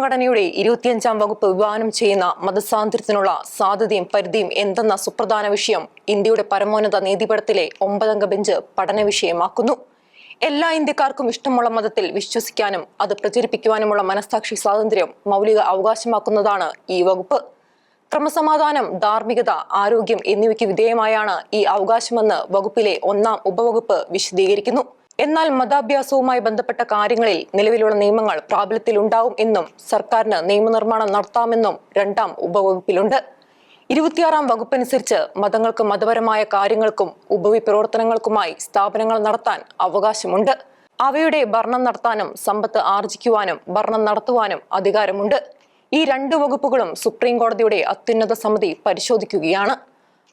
ഭരണഘടനയുടെ 25-ാം വകുപ്പ് വിഭാവനം ചെയ്യുന്ന മതസ്വാതന്ത്ര്യത്തിനുള്ള സാധ്യതയും പരിധിയും എന്തെന്ന സുപ്രധാന വിഷയം ഇന്ത്യയുടെ പരമോന്നത നീതിപീഠത്തിലെ 9-അംഗ ബെഞ്ച് പഠന വിഷയമാക്കുന്നു. എല്ലാ ഇന്ത്യക്കാർക്കും ഇഷ്ടമുള്ള മതത്തിൽ വിശ്വസിക്കാനും അത് പ്രചരിപ്പിക്കുവാനുമുള്ള മനസ്സാക്ഷി സ്വാതന്ത്ര്യം മൗലിക അവകാശമാക്കുന്നതാണ് ഈ വകുപ്പ്. ക്രമസമാധാനം, ധാർമ്മികത, ആരോഗ്യം എന്നിവയ്ക്ക് വിധേയമായാണ് ഈ അവകാശമെന്ന് വകുപ്പിലെ 1-ാം ഉപവകുപ്പ് വിശദീകരിക്കുന്നു. എന്നാൽ മതാഭ്യാസവുമായി ബന്ധപ്പെട്ട കാര്യങ്ങളിൽ നിലവിലുള്ള നിയമങ്ങൾ പ്രാബല്യത്തിലുണ്ടാവും എന്നും സർക്കാരിന് നിയമനിർമ്മാണം നടത്താമെന്നും 2-ാം ഉപവകുപ്പിലുണ്ട്. 26-ാം വകുപ്പനുസരിച്ച് മതങ്ങൾക്ക് മതപരമായ കാര്യങ്ങൾക്കും ഉപവിപ്രവർത്തനങ്ങൾക്കുമായി സ്ഥാപനങ്ങൾ നടത്താൻ അവകാശമുണ്ട്. അവയുടെ ഭരണം നടത്താനും സമ്പത്ത് ആർജിക്കുവാനും ഭരണം നടത്തുവാനും അധികാരമുണ്ട്. ഈ 2 വകുപ്പുകളും സുപ്രീം കോടതിയുടെ അത്യുന്നത സമിതി പരിശോധിക്കുകയാണ്.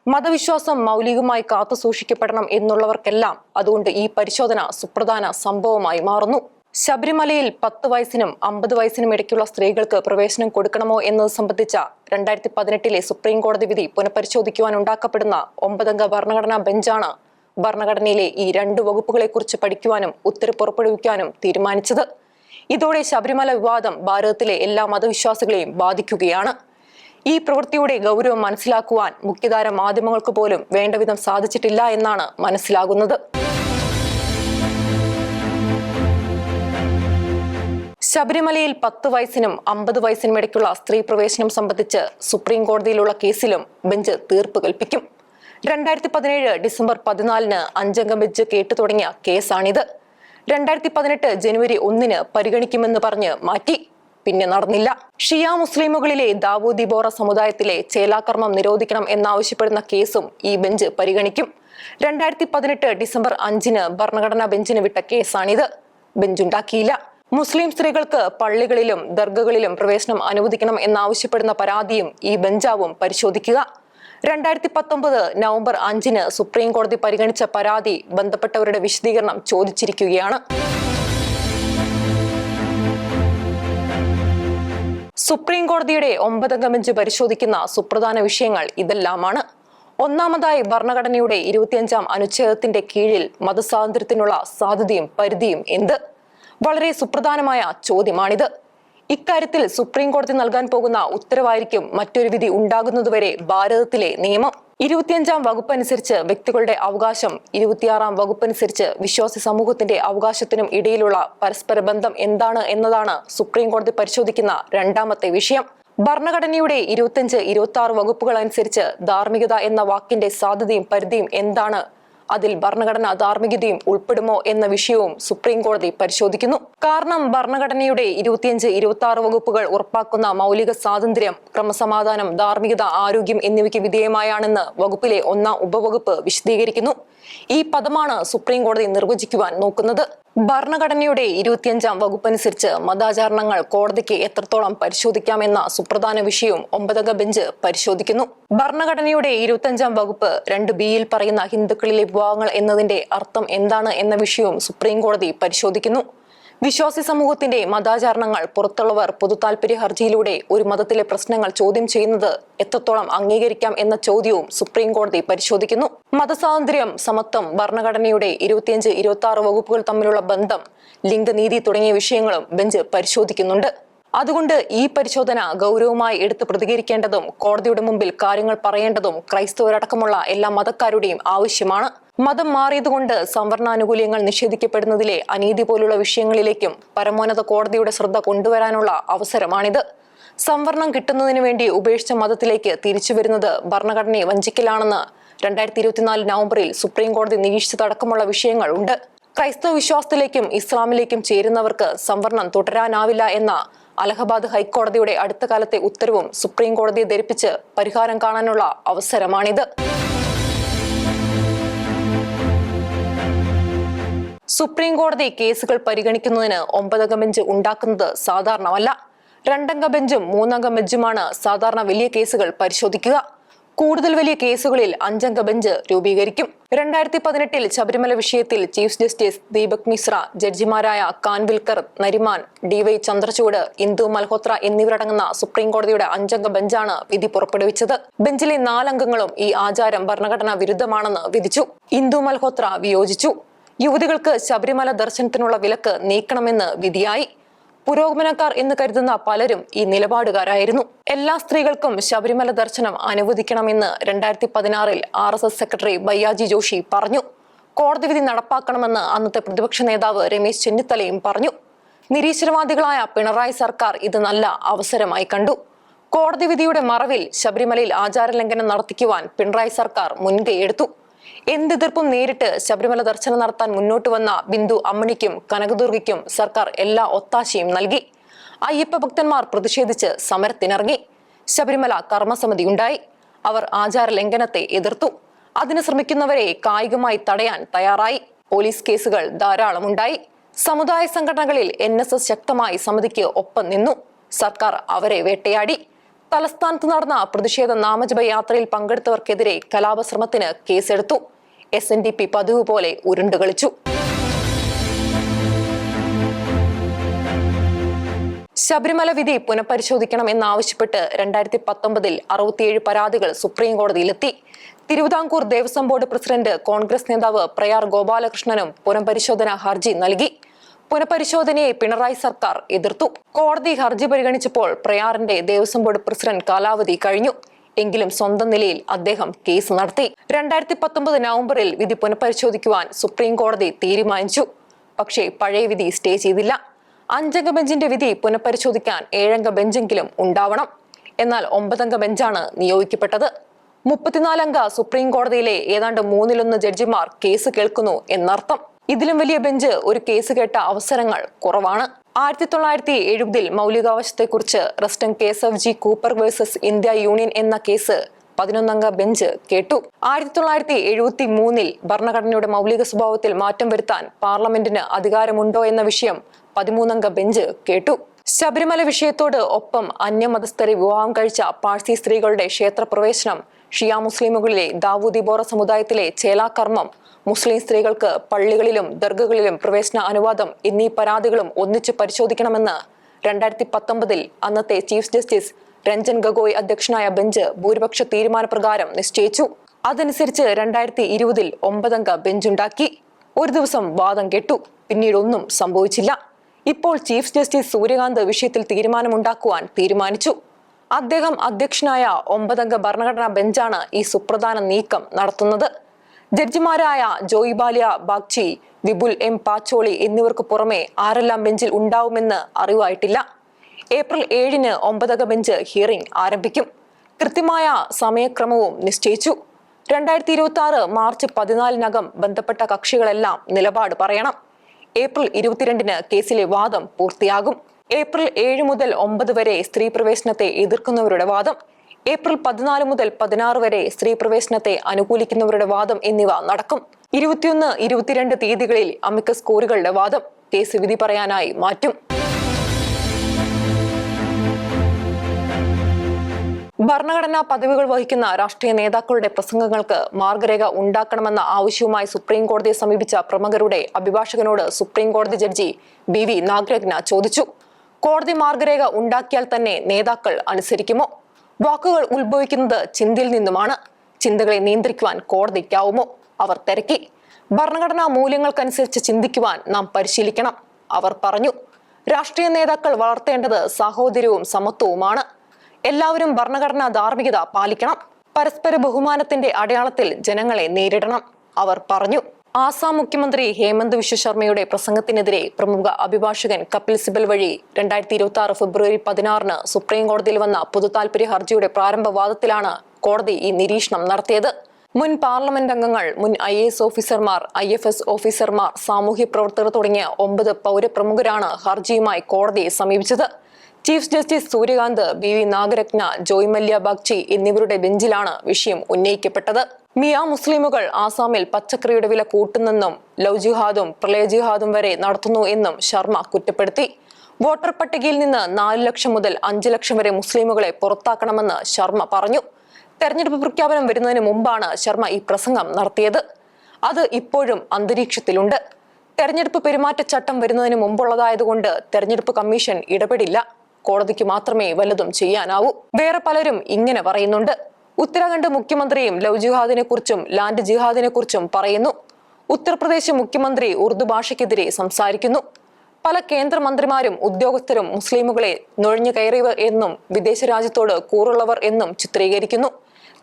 മതവിശ്വാസം മൗലികമായി കാത്തു സൂക്ഷിക്കപ്പെടണം എന്നുള്ളവർക്കെല്ലാം അതുകൊണ്ട് ഈ പരിശോധന സുപ്രധാന സംഭവമായി മാറുന്നു. ശബരിമലയിൽ 10 വയസ്സിനും 50 വയസ്സിനും ഇടയ്ക്കുള്ള സ്ത്രീകൾക്ക് പ്രവേശനം കൊടുക്കണമോ എന്നത് സംബന്ധിച്ച 2018-ലെ സുപ്രീം കോടതി വിധി പുനഃപരിശോധിക്കുവാൻ ഉണ്ടാക്കപ്പെടുന്ന 9-അംഗ ഭരണഘടനാ ബെഞ്ചാണ് ഭരണഘടനയിലെ ഈ 2 വകുപ്പുകളെക്കുറിച്ച് പഠിക്കുവാനും ഉത്തരവ് പുറപ്പെടുവിക്കാനും തീരുമാനിച്ചത്. ഇതോടെ ശബരിമല വിവാദം ഭാരതത്തിലെ എല്ലാ മതവിശ്വാസികളെയും ബാധിക്കുകയാണ്. ഈ പ്രവൃത്തിയുടെ ഗൗരവം മനസ്സിലാക്കുവാൻ മുഖ്യധാര മാധ്യമങ്ങൾക്ക് പോലും വേണ്ടവിധം സാധിച്ചിട്ടില്ല എന്നാണ് മനസ്സിലാകുന്നത്. ശബരിമലയിൽ 10 വയസ്സിനും 50 വയസ്സിനും ഇടയ്ക്കുള്ള സ്ത്രീ പ്രവേശനം സംബന്ധിച്ച് സുപ്രീം കോടതിയിലുള്ള കേസിലും ബെഞ്ച് തീർപ്പ് കൽപ്പിക്കും. 2017 ഡിസംബർ 14-ന് 5-അംഗ ബെഞ്ച് കേട്ടു തുടങ്ങിയ കേസാണിത്. 2018 ജനുവരി 1-ന് പരിഗണിക്കുമെന്ന് പറഞ്ഞ് മാറ്റി. പിന്നെ നടന്നില്ല. ഷിയ മുസ്ലിമുകളിലെ ദാവൂദി ബോറ സമുദായത്തിലെ ചേലാകർമ്മം നിരോധിക്കണം എന്നാവശ്യപ്പെടുന്ന കേസും ഈ ബെഞ്ച് പരിഗണിക്കും. 2018 ഡിസംബർ 5-ന് ഭരണഘടനാ ബെഞ്ചിന് വിട്ട കേസാണിത്. ബെഞ്ചുണ്ടാക്കിയില്ല. മുസ്ലിം സ്ത്രീകൾക്ക് പള്ളികളിലും ദർഗകളിലും പ്രവേശനം അനുവദിക്കണം എന്നാവശ്യപ്പെടുന്ന പരാതിയും ഈ ബെഞ്ചാവും പരിശോധിക്കുക. 2019 നവംബർ 5-ന് സുപ്രീം കോടതി പരിഗണിച്ച പരാതി ബന്ധപ്പെട്ടവരുടെ വിശദീകരണം ചോദിച്ചിരിക്കുകയാണ്. സുപ്രീം കോടതിയുടെ 9-അംഗ ബെഞ്ച് പരിശോധിക്കുന്ന സുപ്രധാന വിഷയങ്ങൾ ഇതെല്ലാമാണ്. ഒന്നാമതായി, ഭരണഘടനയുടെ 25-ാം അനുച്ഛേദത്തിന്റെ കീഴിൽ മതസ്വാതന്ത്ര്യത്തിനുള്ള സാധ്യതയും പരിധിയും എന്ത്? വളരെ സുപ്രധാനമായ ചോദ്യമാണിത്. ഇക്കാര്യത്തിൽ സുപ്രീം കോടതി നൽകാൻ പോകുന്ന ഉത്തരവായിരിക്കും മറ്റൊരു വിധി ഉണ്ടാകുന്നതുവരെ ഭാരതത്തിലെ നിയമം. 25-ാം വകുപ്പനുസരിച്ച് വ്യക്തികളുടെ അവകാശം, 26-ാം വകുപ്പനുസരിച്ച് വിശ്വാസി സമൂഹത്തിന്റെ അവകാശത്തിനും ഇടയിലുള്ള പരസ്പര ബന്ധം എന്താണ് എന്നതാണ് സുപ്രീം കോടതി പരിശോധിക്കുന്ന 2-ാമത്തെ വിഷയം. ഭരണഘടനയുടെ 25, 26 വകുപ്പുകൾ അനുസരിച്ച് ധാർമ്മികത എന്ന വാക്കിന്റെ സാധ്യതയും പരിധിയും എന്താണ്? അതിൽ ഭരണഘടനാ ധാർമ്മികതയും ഉൾപ്പെടുമോ എന്ന വിഷയവും സുപ്രീം കോടതി പരിശോധിക്കുന്നു. കാരണം ഭരണഘടനയുടെ 25, 26 വകുപ്പുകൾ ഉറപ്പാക്കുന്ന മൗലിക സ്വാതന്ത്ര്യം, ക്രമസമാധാനം, ധാർമ്മികത, ആരോഗ്യം എന്നിവയ്ക്ക് വിധേയമായാണെന്ന് വകുപ്പിലെ 1-ാം ഉപവകുപ്പ് വിശദീകരിക്കുന്നു. ഈ പദമാണ് സുപ്രീം കോടതി നിർവചിക്കുവാൻ നോക്കുന്നത്. ഭരണഘടനയുടെ 25-ാം വകുപ്പനുസരിച്ച് മതാചാരണങ്ങൾ കോടതിക്ക് എത്രത്തോളം പരിശോധിക്കാമെന്ന സുപ്രധാന വിഷയവും 9-അംഗ ബെഞ്ച് പരിശോധിക്കുന്നു. ഭരണഘടനയുടെ 25-ാം വകുപ്പ് 2(b)-യിൽ പറയുന്ന ഹിന്ദുക്കളിലെ വിഭാഗങ്ങൾ എന്നതിന്റെ അർത്ഥം എന്താണ് എന്ന വിഷയവും സുപ്രീം കോടതി പരിശോധിക്കുന്നു. വിശ്വാസി സമൂഹത്തിന്റെ മതാചാരണങ്ങൾ പുറത്തുള്ളവർ പൊതു താൽപര്യ ഹർജിയിലൂടെ ഒരു മതത്തിലെ പ്രശ്നങ്ങൾ ചോദ്യം ചെയ്യുന്നത് എത്രത്തോളം അംഗീകരിക്കാം എന്ന ചോദ്യവും സുപ്രീം കോടതി പരിശോധിക്കുന്നു. മതസ്വാതന്ത്ര്യം, സമത്വം, ഭരണഘടനയുടെ 25, 26 വകുപ്പുകൾ തമ്മിലുള്ള ബന്ധം, ലിംഗനീതി തുടങ്ങിയ വിഷയങ്ങളും ബെഞ്ച് പരിശോധിക്കുന്നുണ്ട്. അതുകൊണ്ട് ഈ പരിശോധന ഗൗരവമായി എടുത്ത് പ്രതികരിക്കേണ്ടതും കോടതിയുടെ മുമ്പിൽ കാര്യങ്ങൾ പറയേണ്ടതും ക്രൈസ്തവരടക്കമുള്ള എല്ലാ മതക്കാരുടെയും ആവശ്യമാണ്. മതം മാറിയതുകൊണ്ട് സംവരണാനുകൂല്യങ്ങൾ നിഷേധിക്കപ്പെടുന്നതിലെ അനീതി പോലുള്ള വിഷയങ്ങളിലേക്കും പരമോന്നത കോടതിയുടെ ശ്രദ്ധ കൊണ്ടുവരാനുള്ള അവസരമാണിത്. സംവരണം കിട്ടുന്നതിന് വേണ്ടി ഉപേക്ഷിച്ച മതത്തിലേക്ക് തിരിച്ചു വരുന്നത് ഭരണഘടനയെ വഞ്ചിക്കലാണെന്ന് 2024 നവംബറിൽ സുപ്രീം കോടതി നിരീക്ഷിച്ചതടക്കമുള്ള വിഷയങ്ങൾ ഉണ്ട്. ക്രൈസ്തവ വിശ്വാസത്തിലേക്കും ഇസ്ലാമിലേക്കും ചേരുന്നവർക്ക് സംവരണം തുടരാനാവില്ല എന്ന അലഹബാദ് ഹൈക്കോടതിയുടെ അടുത്ത കാലത്തെ ഉത്തരവും സുപ്രീം കോടതിയെ ധരിപ്പിച്ച് പരിഹാരം കാണാനുള്ള അവസരമാണിത്. സുപ്രീം കോടതി കേസുകൾ പരിഗണിക്കുന്നതിന് 9-അംഗ ബെഞ്ച് ഉണ്ടാക്കുന്നത് സാധാരണമല്ല. 2-അംഗ ബെഞ്ചും 3-അംഗ ബെഞ്ചുമാണ് സാധാരണ വലിയ കേസുകൾ പരിശോധിക്കുക. കൂടുതൽ വലിയ കേസുകളിൽ 5-അംഗ ബെഞ്ച് രൂപീകരിക്കും. 2018 ശബരിമല വിഷയത്തിൽ ചീഫ് ജസ്റ്റിസ് ദീപക് മിശ്ര, ജഡ്ജിമാരായ കാൻവിൽക്കർ, നരിമാൻ, DY ചന്ദ്രചൂഡ്, ഇന്ദു മൽഹോത്ര എന്നിവരടങ്ങുന്ന സുപ്രീം കോടതിയുടെ 5-അംഗ ബെഞ്ചാണ് വിധി പുറപ്പെടുവിച്ചത്. ബെഞ്ചിലെ 4 അംഗങ്ങളും ഈ ആചാരം ഭരണഘടനാ വിരുദ്ധമാണെന്ന് വിധിച്ചു. ഇന്ദു മൽഹോത്ര വിയോജിച്ചു. യുവതികൾക്ക് ശബരിമല ദർശനത്തിനുള്ള വിലക്ക് നീക്കണമെന്ന് വിധിയായി. പുരോഗമനക്കാർ എന്ന് കരുതുന്ന പലരും ഈ നിലപാടുകാരായിരുന്നു. എല്ലാ സ്ത്രീകൾക്കും ശബരിമല ദർശനം അനുവദിക്കണമെന്ന് 2016 RSS സെക്രട്ടറി ബയ്യാജി ജോഷി പറഞ്ഞു. കോടതി വിധി നടപ്പാക്കണമെന്ന് അന്നത്തെ പ്രതിപക്ഷ നേതാവ് രമേശ് ചെന്നിത്തലയും പറഞ്ഞു. നിരീശ്വരവാദികളായ പിണറായി സർക്കാർ ഇത് നല്ല അവസരമായി കണ്ടു. കോടതി വിധിയുടെ മറവിൽ ശബരിമലയിൽ ആചാരലംഘനം നടത്തിക്കുവാൻ പിണറായി സർക്കാർ മുൻകൈയെടുത്തു. എന്തെതിർപ്പും നേരിട്ട് ശബരിമല ദർശനം നടത്താൻ മുന്നോട്ട് വന്ന ബിന്ദു അമ്മണിക്കും കനകദുർഗയ്ക്കും സർക്കാർ എല്ലാ ഒത്താശയും നൽകി. അയ്യപ്പ ഭക്തന്മാർ പ്രതിഷേധിച്ച് സമരത്തിനിറങ്ങി. ശബരിമല കർമ്മസമിതി ഉണ്ടായി. അവർ ആചാരലംഘനത്തെ എതിർത്തു. അതിന് ശ്രമിക്കുന്നവരെ കായികമായി തടയാൻ തയ്യാറായി. പോലീസ് കേസുകൾ ധാരാളമുണ്ടായി. സമുദായ സംഘടനകളിൽ NSS ശക്തമായി സമിതിക്ക് ഒപ്പം നിന്നു. സർക്കാർ അവരെ വേട്ടയാടി. തലസ്ഥാനത്ത് നടന്ന പ്രതിഷേധ നാമജപ യാത്രയിൽ പങ്കെടുത്തവർക്കെതിരെ കലാപശ്രമത്തിന് കേസെടുത്തു. SNDP പതിവ് പോലെ ഉരുണ്ടുകളിച്ചു. ശബരിമല വിധി പുനഃപരിശോധിക്കണം എന്നാവശ്യപ്പെട്ട് 2019 67 പരാതികൾ സുപ്രീം കോടതിയിലെത്തി. തിരുവിതാംകൂർ ദേവസ്വം ബോർഡ് പ്രസിഡന്റ് കോൺഗ്രസ് നേതാവ് പ്രയാർ ഗോപാലകൃഷ്ണനും പുനഃപരിശോധനാ ഹർജി നൽകി. പുനഃപരിശോധനയെ പിണറായി സർക്കാർ എതിർത്തു. കോടതി ഹർജി പരിഗണിച്ചപ്പോൾ പ്രയാറിന്റെ ദേവസ്വം ബോർഡ് പ്രസിഡന്റ് കാലാവധി കഴിഞ്ഞു. എങ്കിലും സ്വന്തം നിലയിൽ അദ്ദേഹം കേസ് നടത്തി. 2019 നവംബറിൽ വിധി പുനഃപരിശോധിക്കുവാൻ സുപ്രീം കോടതി തീരുമാനിച്ചു. പക്ഷേ പഴയ വിധി സ്റ്റേ ചെയ്തില്ല. 5 അംഗ ബെഞ്ചിന്റെ വിധി പുനഃപരിശോധിക്കാൻ 7 അംഗ ബെഞ്ചെങ്കിലും ഉണ്ടാവണം. എന്നാൽ 9 അംഗ ബെഞ്ചാണ് നിയോഗിക്കപ്പെട്ടത്. 34 അംഗ സുപ്രീം കോടതിയിലെ ഏതാണ്ട് 1/3 ജഡ്ജിമാർ കേസ് കേൾക്കുന്നു എന്നർത്ഥം. ഇതിലും വലിയ ബെഞ്ച് ഒരു കേസ് കേട്ട അവസരങ്ങൾ കുറവാണ്. 1970 മൗലികാവകാശത്തെക്കുറിച്ച് Rustom Cavasjee Cooper versus India union എന്ന കേസ് 11 അംഗ ബെഞ്ച് കേട്ടു. 1973 ഭരണഘടനയുടെ മൗലിക സ്വഭാവത്തിൽ മാറ്റം വരുത്താൻ പാർലമെന്റിന് അധികാരമുണ്ടോ എന്ന വിഷയം 13 അംഗ ബെഞ്ച് കേട്ടു. ശബരിമല വിഷയത്തോട് ഒപ്പം അന്യമതസ്ഥരെ വിവാഹം കഴിച്ച പാഴ്സി സ്ത്രീകളുടെ ക്ഷേത്രപ്രവേശനം, ഷിയ മുസ്ലിമുകളിലെ ദാവൂദി ബോറ സമുദായത്തിലെ ചേലാകർമ്മം, മുസ്ലിം സ്ത്രീകൾക്ക് പള്ളികളിലും ദർഗകളിലും പ്രവേശന അനുവാദം എന്നീ പരാതികളും ഒന്നിച്ച് പരിശോധിക്കണമെന്ന് 2019 അന്നത്തെ ചീഫ് ജസ്റ്റിസ് രഞ്ജൻ ഗൊഗോയ് അധ്യക്ഷനായ ബെഞ്ച് ഭൂരിപക്ഷ തീരുമാനപ്രകാരം നിശ്ചയിച്ചു. അതനുസരിച്ച് 2020 9 അംഗ ബെഞ്ചുണ്ടാക്കി. ഒരു ദിവസം വാദം കേട്ടു. പിന്നീട് ഒന്നും സംഭവിച്ചില്ല. ഇപ്പോൾ ചീഫ് ജസ്റ്റിസ് സൂര്യകാന്ത് വിഷയത്തിൽ തീരുമാനമുണ്ടാക്കുവാൻ തീരുമാനിച്ചു. അദ്ദേഹം അധ്യക്ഷനായ 9 അംഗ ഭരണഘടനാ ബെഞ്ചാണ് ഈ സുപ്രധാന നീക്കം നടത്തുന്നത്. ജഡ്ജിമാരായ ജോയ് ബാലിയ ബാഗ്ചി, വിപുൽ M പാച്ചോളി എന്നിവർക്ക് പുറമെ ആരെല്ലാം ബെഞ്ചിൽ ഉണ്ടാവുമെന്ന് അറിവായിട്ടില്ല. ഏപ്രിൽ 7-ന് 9 അംഗ ബെഞ്ച് ഹിയറിംഗ് ആരംഭിക്കും. കൃത്യമായ സമയക്രമവും നിശ്ചയിച്ചു. 2026 മാർച്ച് 14-നകം ബന്ധപ്പെട്ട കക്ഷികളെല്ലാം നിലപാട് പറയണം. ഏപ്രിൽ 22-ന് കേസിലെ വാദം പൂർത്തിയാകും. ഏപ്രിൽ 7 മുതൽ 9 വരെ സ്ത്രീ പ്രവേശനത്തെ എതിർക്കുന്നവരുടെ വാദം, ഏപ്രിൽ 14 മുതൽ 16 വരെ സ്ത്രീ പ്രവേശനത്തെ അനുകൂലിക്കുന്നവരുടെ വാദം എന്നിവ നടക്കും. 21, 22 തീയതികളിൽ അമിക്കസ് കോറികളുടെ വാദം. കേസ് വിധി പറയാനായി മാറ്റും. ഭരണഘടനാ പദവികൾ വഹിക്കുന്ന രാഷ്ട്രീയ നേതാക്കളുടെ പ്രസംഗങ്ങൾക്ക് മാർഗരേഖ ഉണ്ടാക്കണമെന്ന ആവശ്യവുമായി സുപ്രീം കോടതിയെ സമീപിച്ച പ്രമുഖരുടെ അഭിഭാഷകനോട് സുപ്രീം കോടതി ജഡ്ജി BV നാഗരത്ന ചോദിച്ചു. കോടതി മാർഗരേഖ ഉണ്ടാക്കിയാൽ തന്നെ നേതാക്കൾ അനുസരിക്കുമോ? വാക്കുകൾ ഉത്ഭവിക്കുന്നത് ചിന്തയിൽ നിന്നുമാണ്. ചിന്തകളെ നിയന്ത്രിക്കുവാൻ കോടതിക്കാവുമോ? അവർ തിരക്കി. ഭരണഘടനാ മൂല്യങ്ങൾക്കനുസരിച്ച് ചിന്തിക്കുവാൻ നാം പരിശീലിക്കണം, അവർ പറഞ്ഞു. രാഷ്ട്രീയ നേതാക്കൾ വളർത്തേണ്ടത് സാഹോദര്യവും സമത്വവുമാണ്. എല്ലാവരും ഭരണഘടനാ ധാർമ്മികത പാലിക്കണം. പരസ്പര ബഹുമാനത്തിന്റെ അടയാളത്തിൽ ജനങ്ങളെ നേരിടണം, അവർ പറഞ്ഞു. ആസാം മുഖ്യമന്ത്രി ഹേമന്ത് വിശ്വ ശർമ്മയുടെ പ്രസംഗത്തിനെതിരെ പ്രമുഖ അഭിഭാഷകൻ കപിൽ സിബൽ വഴി 2026 ഫെബ്രുവരി 16-ന് സുപ്രീം കോടതിയിൽ വന്ന പൊതുതാൽപര്യ ഹർജിയുടെ പ്രാരംഭവാദത്തിലാണ് കോടതി ഈ നിരീക്ഷണം നടത്തിയത്. മുൻ പാർലമെന്റ് അംഗങ്ങൾ, മുൻ IAS ഓഫീസർമാർ, IFS ഓഫീസർമാർ, സാമൂഹ്യ പ്രവർത്തകർ തുടങ്ങിയ 9 പൗരപ്രമുഖരാണ് ഹർജിയുമായി കോടതിയെ സമീപിച്ചത്. Chief justice Surya Kant, BV Nagarathna, Joymalya Bagchi എന്നിവരുടെ ബെഞ്ചിലാണ് വിഷയം ഉന്നയിക്കപ്പെട്ടത്. മിയ മുസ്ലിമുകൾ ആസാമിൽ പച്ചക്കറിയുടെ വില കൂട്ടുന്നെന്നും ലവ് ജിഹാദും പ്രളയ ജിഹാദും വരെ നടത്തുന്നു എന്നും ശർമ്മ കുറ്റപ്പെടുത്തി. വോട്ടർ പട്ടികയിൽ നിന്ന് 4 ലക്ഷം മുതൽ 5 ലക്ഷം വരെ മുസ്ലിമുകളെ പുറത്താക്കണമെന്ന് ശർമ്മ പറഞ്ഞു. തെരഞ്ഞെടുപ്പ് പ്രഖ്യാപനം വരുന്നതിന് മുമ്പാണ് ശർമ്മ ഈ പ്രസംഗം നടത്തിയത്. അത് ഇപ്പോഴും അന്തരീക്ഷത്തിലുണ്ട്. തെരഞ്ഞെടുപ്പ് പെരുമാറ്റച്ചട്ടം വരുന്നതിന് മുമ്പുള്ളതായതുകൊണ്ട് തെരഞ്ഞെടുപ്പ് കമ്മീഷൻ ഇടപെടില്ല. കോടതിക്ക് മാത്രമേ വല്ലതും ചെയ്യാനാവൂ. വേറെ പലരും ഇങ്ങനെ പറയുന്നുണ്ട്. ഉത്തരാഖണ്ഡ് മുഖ്യമന്ത്രിയും ലവ് ജിഹാദിനെ കുറിച്ചും ലാൻഡ് ജിഹാദിനെ കുറിച്ചും പറയുന്നു. ഉത്തർപ്രദേശ് മുഖ്യമന്ത്രി ഉറുദു ഭാഷയ്ക്കെതിരെ സംസാരിക്കുന്നു. പല കേന്ദ്രമന്ത്രിമാരും ഉദ്യോഗസ്ഥരും മുസ്ലിമുകളെ നുഴഞ്ഞു കയറിയവർ എന്നും വിദേശ രാജ്യത്തോട് കൂറുള്ളവർ എന്നും ചിത്രീകരിക്കുന്നു.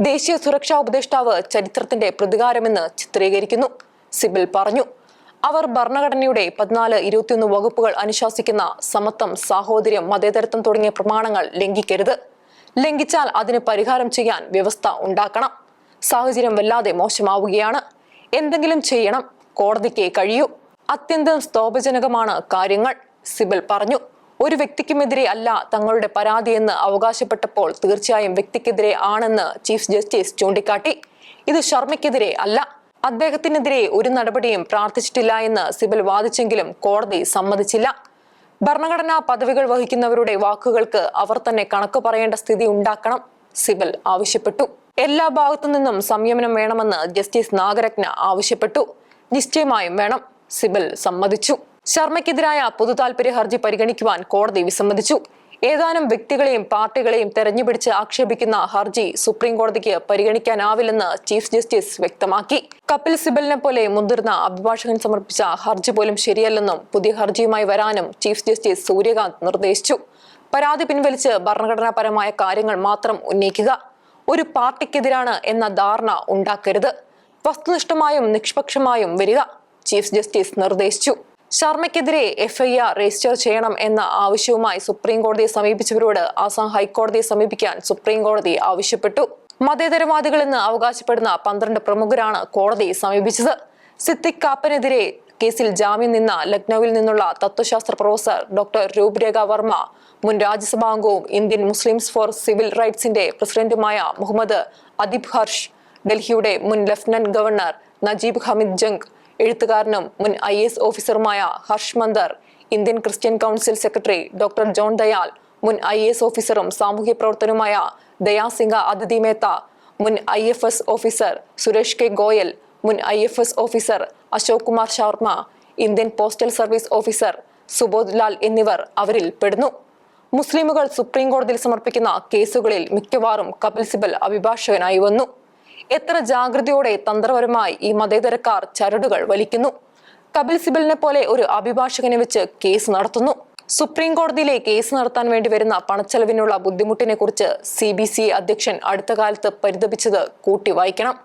ദേശീയ സുരക്ഷാ ഉപദേഷ്ടാവ് ചരിത്രത്തിന്റെ പ്രതികാരമെന്ന് ചിത്രീകരിക്കുന്നു. സിബൽ പറഞ്ഞു. അവർ ഭരണഘടനയുടെ 14, 21 വകുപ്പുകൾ അനുശാസിക്കുന്ന സമത്വം, സാഹോദര്യം, മതേതരത്വം തുടങ്ങിയ പ്രമാണങ്ങൾ ലംഘിക്കരുത്. ലംഘിച്ചാൽ അതിന് പരിഹാരം ചെയ്യാൻ വ്യവസ്ഥ ഉണ്ടാക്കണം. സാഹചര്യം വല്ലാതെ മോശമാവുകയാണ്. എന്തെങ്കിലും ചെയ്യണം. കോടതിക്ക് കഴിയൂ. അത്യന്തം സ്തോഭജനകമാണ് കാര്യങ്ങൾ, സിബൽ പറഞ്ഞു. ഒരു വ്യക്തിക്കുമെതിരെ അല്ല തങ്ങളുടെ പരാതിയെന്ന് അവകാശപ്പെട്ടപ്പോൾ തീർച്ചയായും വ്യക്തിക്കെതിരെ ആണെന്ന് ചീഫ് ജസ്റ്റിസ് ചൂണ്ടിക്കാട്ടി. ഇത് ശർമ്മയ്ക്കെതിരെ അല്ല. അദ്ദേഹത്തിനെതിരെ ഒരു നടപടിയും പ്രാർത്ഥിച്ചിട്ടില്ല എന്ന് സിബൽ വാദിച്ചെങ്കിലും കോടതി സമ്മതിച്ചില്ല. ഭരണഘടനാ പദവികൾ വഹിക്കുന്നവരുടെ വാക്കുകൾക്ക് അവർ തന്നെ കണക്ക് പറയേണ്ട സ്ഥിതി ഉണ്ടാക്കണം, സിബൽ ആവശ്യപ്പെട്ടു. എല്ലാ ഭാഗത്തു നിന്നും സംയമനം വേണമെന്ന് ജസ്റ്റിസ് നാഗരത്ന ആവശ്യപ്പെട്ടു. നിശ്ചയമായും വേണം, സിബൽ സമ്മതിച്ചു. ശർമ്മയ്ക്കെതിരായ പൊതുതാൽപര്യ ഹർജി പരിഗണിക്കുവാൻ കോടതി വിസമ്മതിച്ചു. ഏതാനും വ്യക്തികളെയും പാർട്ടികളെയും തെരഞ്ഞുപിടിച്ച് ആക്ഷേപിക്കുന്ന ഹർജി സുപ്രീം കോടതിക്ക് പരിഗണിക്കാനാവില്ലെന്ന് ചീഫ് ജസ്റ്റിസ് വ്യക്തമാക്കി. കപിൽ സിബലിനെ പോലെ മുതിർന്ന അഭിഭാഷകൻ സമർപ്പിച്ച ഹർജി പോലും ശരിയല്ലെന്നും പുതിയ ഹർജിയുമായി വരാനും ചീഫ് ജസ്റ്റിസ് സൂര്യകാന്ത് നിർദ്ദേശിച്ചു. പരാതി പിൻവലിച്ച് ഭരണഘടനാപരമായ കാര്യങ്ങൾ മാത്രം ഉന്നയിക്കുക. ഒരു പാർട്ടിക്കെതിരാണ് എന്ന ധാരണ ഉണ്ടാക്കരുത്. വസ്തുനിഷ്ഠമായും നിഷ്പക്ഷമായും വരിക, ചീഫ് ജസ്റ്റിസ് നിർദ്ദേശിച്ചു. ശർമ്മയ്ക്കെതിരെ FIR രജിസ്റ്റർ ചെയ്യണം എന്ന ആവശ്യവുമായി സുപ്രീം കോടതിയെ സമീപിച്ചവരോട് ആസാം ഹൈക്കോടതിയെ സമീപിക്കാൻ സുപ്രീം കോടതി ആവശ്യപ്പെട്ടു. മതേതരവാദികളെന്ന് അവകാശപ്പെടുന്ന 12 പ്രമുഖരാണ് കോടതിയെ സമീപിച്ചത്. സിദ്ദിഖ് കാപ്പനെതിരെ കേസിൽ ജാമ്യം നിന്ന ലക്നൌവിൽ നിന്നുള്ള തത്വശാസ്ത്ര പ്രൊഫസർ ഡോക്ടർ രൂപരേഖ വർമ്മ, മുൻ രാജ്യസഭാംഗവും ഇന്ത്യൻ മുസ്ലിംസ് ഫോർ സിവിൽ റൈറ്റ്സിന്റെ പ്രസിഡന്റുമായ മുഹമ്മദ് അദിബ് ഹർഷ്, ഡൽഹിയുടെ മുൻ ലഫ്റ്റനന്റ് ഗവർണർ നജീബ് ഹമീദ് ജംഗ്, എഴുത്തുകാരനും മുൻ IAS ഓഫീസറുമായ Harsh Mander, Indian Christian council secretary doctor John Dayal, മുൻ IAS ഓഫീസറും സാമൂഹ്യ പ്രവർത്തനവുമായ ദയാസിംഗ അതിഥി മേത്ത, മുൻ IFS officer Suresh K Goyal, മുൻ IFS officer Ashok Kumar Sharma, Indian postal service officer Subodh Lal എന്നിവർ അവരിൽ പെടുന്നു. മുസ്ലിമുകൾ സുപ്രീം കോടതിയിൽ സമർപ്പിക്കുന്ന കേസുകളിൽ മിക്കവാറും കപിൽ സിബൽ അഭിഭാഷകനായി വന്നു. എത്ര ജാഗ്രതയോടെ തന്ത്രപരമായി ഈ മതേതരക്കാർ ചരടുകൾ വലിക്കുന്നു. കപിൽ സിബലിനെ പോലെ ഒരു അഭിഭാഷകനെ വെച്ച് കേസ് നടത്തുന്നു. സുപ്രീം കോടതിയിലെ കേസ് നടത്താൻ വേണ്ടി വരുന്ന പണച്ചെലവിനുള്ള ബുദ്ധിമുട്ടിനെ കുറിച്ച് CBCI അധ്യക്ഷൻ അടുത്ത കാലത്ത് പരിതപിച്ചത് കൂട്ടി വായിക്കണം.